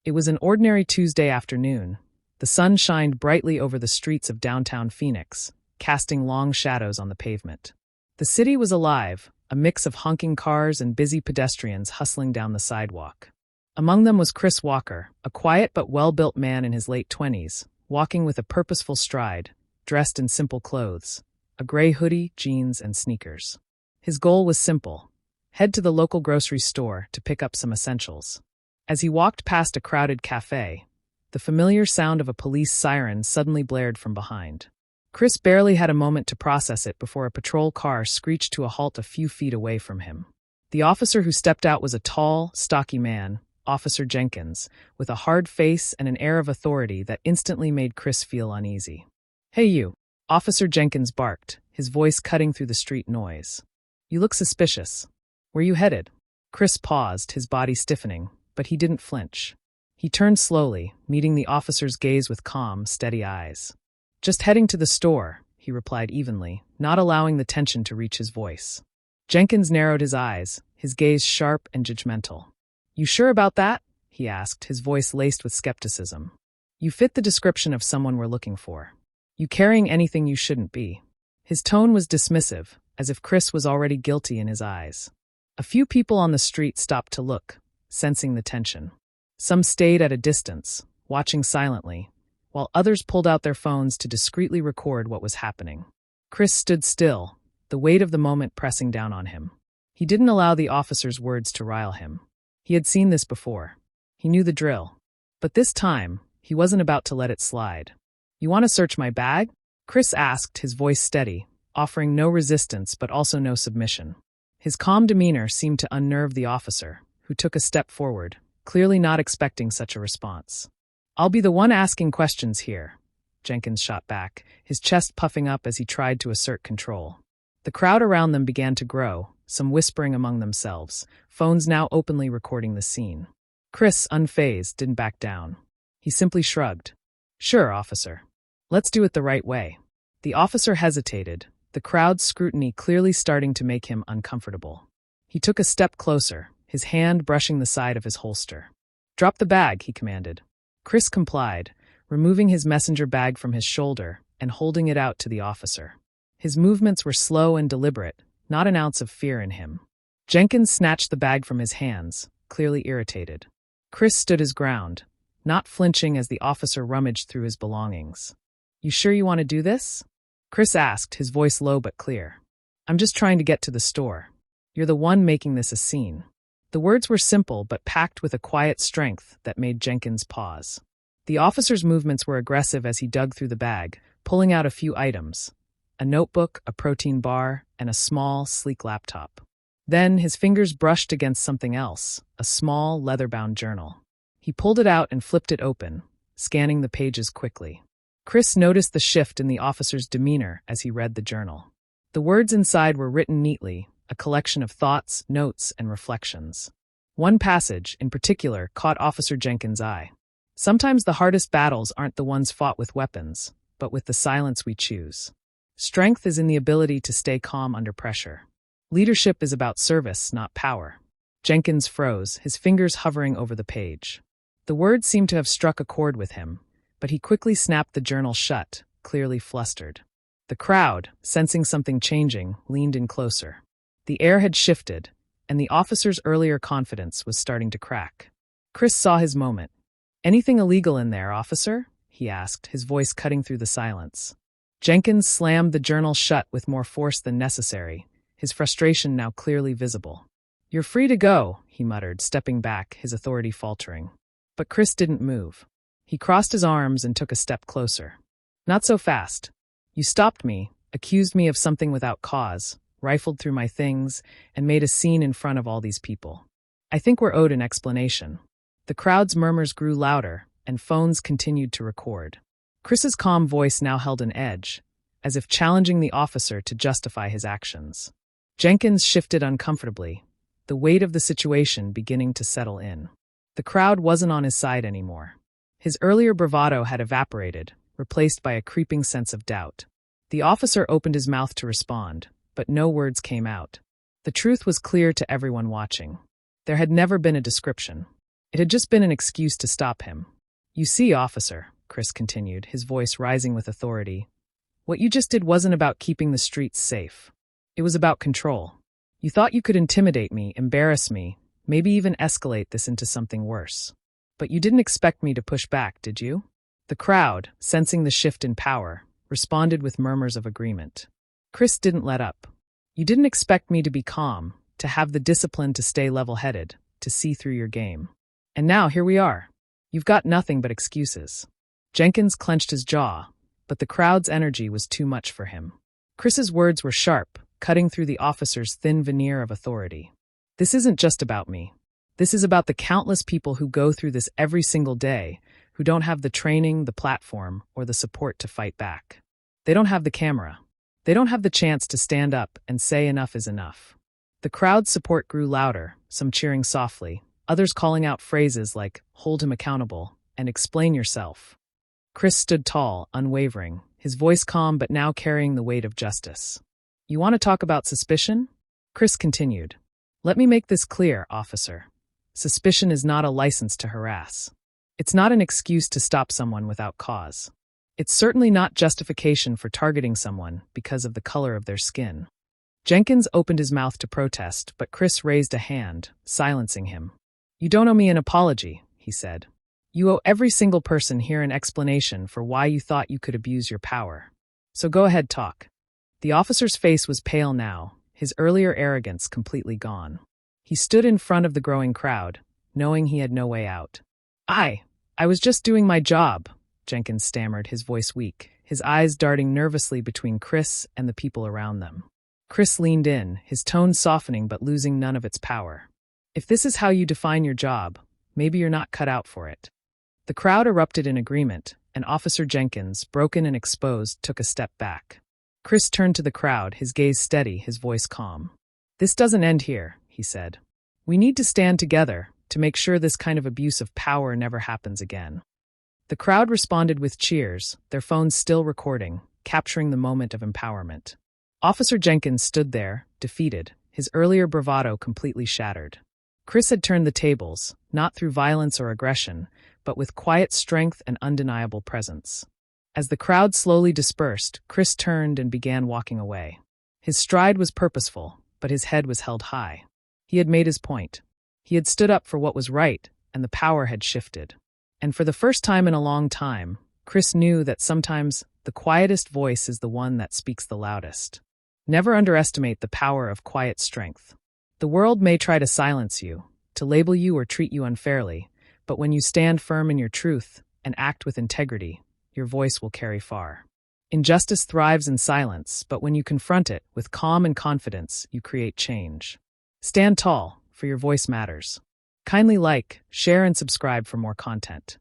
It was an ordinary Tuesday afternoon. The sun shined brightly over the streets of downtown Phoenix, casting long shadows on the pavement. The city was alive, a mix of honking cars and busy pedestrians hustling down the sidewalk. Among them was Chris Walker, a quiet but well-built man in his late 20s, walking with a purposeful stride, dressed in simple clothes, a gray hoodie, jeans, and sneakers. His goal was simple: head to the local grocery store to pick up some essentials. As he walked past a crowded cafe, the familiar sound of a police siren suddenly blared from behind. Chris barely had a moment to process it before a patrol car screeched to a halt a few feet away from him. The officer who stepped out was a tall, stocky man, Officer Jenkins, with a hard face and an air of authority that instantly made Chris feel uneasy. "Hey you," Officer Jenkins barked, his voice cutting through the street noise. "You look suspicious. Where you headed?" Chris paused, his body stiffening, but he didn't flinch. He turned slowly, meeting the officer's gaze with calm, steady eyes. "Just heading to the store," he replied evenly, not allowing the tension to reach his voice. Jenkins narrowed his eyes, his gaze sharp and judgmental. "You sure about that?" he asked, his voice laced with skepticism. "You fit the description of someone we're looking for. You carrying anything you shouldn't be." His tone was dismissive, as if Chris was already guilty in his eyes. A few people on the street stopped to look, sensing the tension. Some stayed at a distance, watching silently, while others pulled out their phones to discreetly record what was happening. Chris stood still, the weight of the moment pressing down on him. He didn't allow the officer's words to rile him. He had seen this before. He knew the drill. But this time, he wasn't about to let it slide. "You want to search my bag?" Chris asked, his voice steady, offering no resistance but also no submission. His calm demeanor seemed to unnerve the officer, who took a step forward, clearly not expecting such a response. "I'll be the one asking questions here," Jenkins shot back, his chest puffing up as he tried to assert control. The crowd around them began to grow, some whispering among themselves, phones now openly recording the scene. Chris, unfazed, didn't back down. He simply shrugged. "Sure, officer. Let's do it the right way." The officer hesitated, the crowd's scrutiny clearly starting to make him uncomfortable. He took a step closer, his hand brushing the side of his holster. "Drop the bag," he commanded. Chris complied, removing his messenger bag from his shoulder and holding it out to the officer. His movements were slow and deliberate, not an ounce of fear in him. Jenkins snatched the bag from his hands, clearly irritated. Chris stood his ground, not flinching as the officer rummaged through his belongings. "You sure you want to do this?" Chris asked, his voice low but clear. "I'm just trying to get to the store. You're the one making this a scene." The words were simple but packed with a quiet strength that made Jenkins pause. The officer's movements were aggressive as he dug through the bag, pulling out a few items: a notebook, a protein bar, and a small, sleek laptop. Then his fingers brushed against something else, a small, leather-bound journal. He pulled it out and flipped it open, scanning the pages quickly. Chris noticed the shift in the officer's demeanor as he read the journal. The words inside were written neatly, a collection of thoughts, notes, and reflections. One passage, in particular, caught Officer Jenkins' eye. "Sometimes the hardest battles aren't the ones fought with weapons, but with the silence we choose. Strength is in the ability to stay calm under pressure. Leadership is about service, not power." Jenkins froze, his fingers hovering over the page. The words seemed to have struck a chord with him, but he quickly snapped the journal shut, clearly flustered. The crowd, sensing something changing, leaned in closer. The air had shifted, and the officer's earlier confidence was starting to crack. Chris saw his moment. "Anything illegal in there, officer?" he asked, his voice cutting through the silence. Jenkins slammed the journal shut with more force than necessary, his frustration now clearly visible. "You're free to go," he muttered, stepping back, his authority faltering. But Chris didn't move. He crossed his arms and took a step closer. "Not so fast. You stopped me, accused me of something without cause, rifled through my things, and made a scene in front of all these people. I think we're owed an explanation." The crowd's murmurs grew louder, and phones continued to record. Chris's calm voice now held an edge, as if challenging the officer to justify his actions. Jenkins shifted uncomfortably, the weight of the situation beginning to settle in. The crowd wasn't on his side anymore. His earlier bravado had evaporated, replaced by a creeping sense of doubt. The officer opened his mouth to respond, but no words came out. The truth was clear to everyone watching. There had never been a description. It had just been an excuse to stop him. "You see, officer," Chris continued, his voice rising with authority, "what you just did wasn't about keeping the streets safe. It was about control. You thought you could intimidate me, embarrass me, maybe even escalate this into something worse. But you didn't expect me to push back, did you?" The crowd, sensing the shift in power, responded with murmurs of agreement. Chris didn't let up. "You didn't expect me to be calm, to have the discipline to stay level-headed, to see through your game. And now here we are. You've got nothing but excuses." Jenkins clenched his jaw, but the crowd's energy was too much for him. Chris's words were sharp, cutting through the officer's thin veneer of authority. "This isn't just about me. This is about the countless people who go through this every single day, who don't have the training, the platform, or the support to fight back. They don't have the camera. They don't have the chance to stand up and say enough is enough." The crowd's support grew louder, some cheering softly, others calling out phrases like, "Hold him accountable," and "Explain yourself." Chris stood tall, unwavering, his voice calm but now carrying the weight of justice. "You want to talk about suspicion?" Chris continued. "Let me make this clear, officer. Suspicion is not a license to harass. It's not an excuse to stop someone without cause. It's certainly not justification for targeting someone because of the color of their skin." Jenkins opened his mouth to protest, but Chris raised a hand, silencing him. "You don't owe me an apology," he said. "You owe every single person here an explanation for why you thought you could abuse your power. So go ahead, talk." The officer's face was pale now, his earlier arrogance completely gone. He stood in front of the growing crowd, knowing he had no way out. I was just doing my job," Jenkins stammered, his voice weak, his eyes darting nervously between Chris and the people around them. Chris leaned in, his tone softening but losing none of its power. "If this is how you define your job, maybe you're not cut out for it." The crowd erupted in agreement, and Officer Jenkins, broken and exposed, took a step back. Chris turned to the crowd, his gaze steady, his voice calm. "This doesn't end here," he said. "We need to stand together to make sure this kind of abuse of power never happens again." The crowd responded with cheers, their phones still recording, capturing the moment of empowerment. Officer Jenkins stood there, defeated, his earlier bravado completely shattered. Chris had turned the tables, not through violence or aggression, but with quiet strength and undeniable presence. As the crowd slowly dispersed, Chris turned and began walking away. His stride was purposeful, but his head was held high. He had made his point. He had stood up for what was right, and the power had shifted. And for the first time in a long time, Chris knew that sometimes the quietest voice is the one that speaks the loudest. Never underestimate the power of quiet strength. The world may try to silence you, to label you or treat you unfairly, but when you stand firm in your truth and act with integrity, your voice will carry far. Injustice thrives in silence, but when you confront it with calm and confidence, you create change. Stand tall, for your voice matters. Kindly like, share, and subscribe for more content.